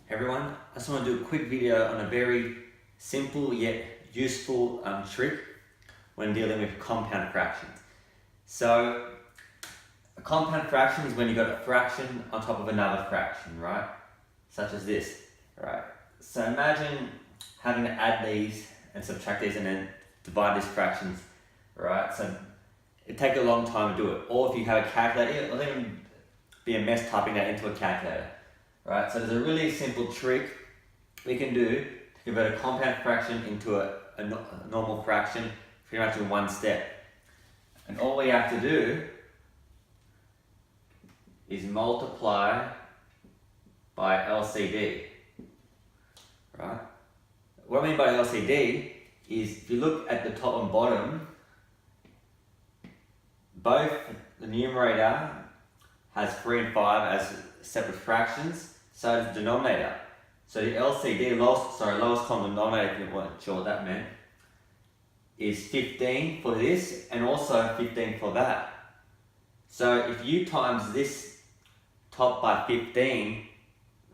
Everyone, I just want to do a quick video on a very simple yet useful trick when dealing with compound fractions. So a compound fraction is when you've got a fraction on top of another fraction, right? Such as this, right? So imagine having to add these and subtract these and then divide these fractions, right? So it'd take a long time to do it. Or if you have a calculator, it'll even be a mess typing that into a calculator. Right, so there's a really simple trick we can do to convert a compound fraction into a normal fraction pretty much in one step. And all we have to do is multiply by LCD. Right? What I mean by LCD is if you look at the top and bottom, both the numerator has 3 and 5 as separate fractions. So does the denominator. So the LCD, lowest common denominator, if you weren't sure what that meant, is 15 for this and also 15 for that. So if you times this top by 15,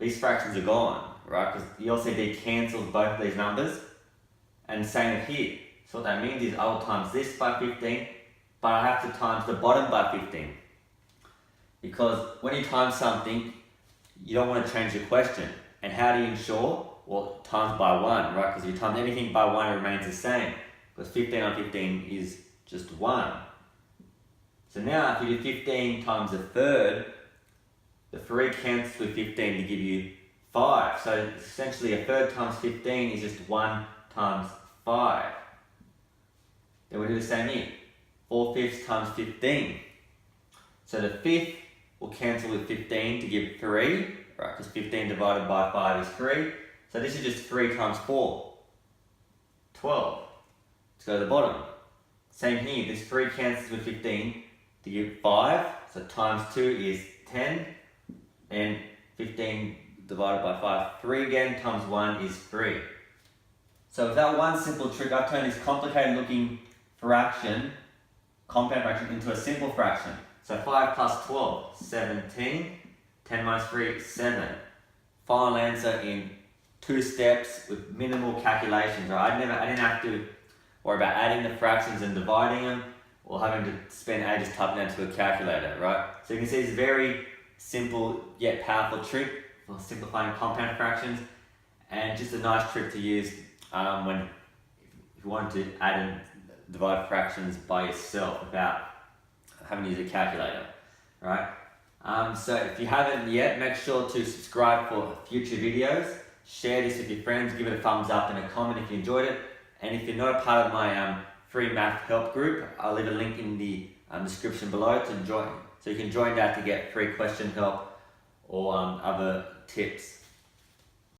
these fractions are gone, right? Because the LCD cancels both of these numbers. And same here. So what that means is I will times this by 15, but I have to times the bottom by 15. Because when you times something, you don't want to change the question. And how do you ensure? Well, times by 1, right? Because if you times anything by 1, it remains the same. Because 15 on 15 is just 1. So now, if you do 15 times a third, the 3 cancels with 15 to give you 5. So essentially, a third times 15 is just 1 times 5. Then we do the same here. 4/5 times 15. So the fifth will cancel with 15 to give 3, right? Because 15 divided by 5 is 3. So this is just 3 times 4. 12. Let's go to the bottom. Same here, this 3 cancels with 15 to give 5. So times 2 is 10. And 15 divided by 5, 3 again, times 1 is 3. So with that one simple trick, I've turned this complicated looking fraction, compound fraction, into a simple fraction. So 5 plus 12, 17. 10 minus 3, 7. Final answer in 2 steps with minimal calculations. Right? I didn't have to worry about adding the fractions and dividing them or having to spend ages typing that into a calculator. Right? So you can see it's a very simple yet powerful trick for simplifying compound fractions, and just a nice trick to use when if you want to add and divide fractions by yourself without having to use a calculator, right? So if you haven't yet, make sure to subscribe for future videos. Share this with your friends, give it a thumbs up and a comment if you enjoyed it. And if you're not a part of my free math help group, I'll leave a link in the description below to join, so you can join that to get free question help or other tips.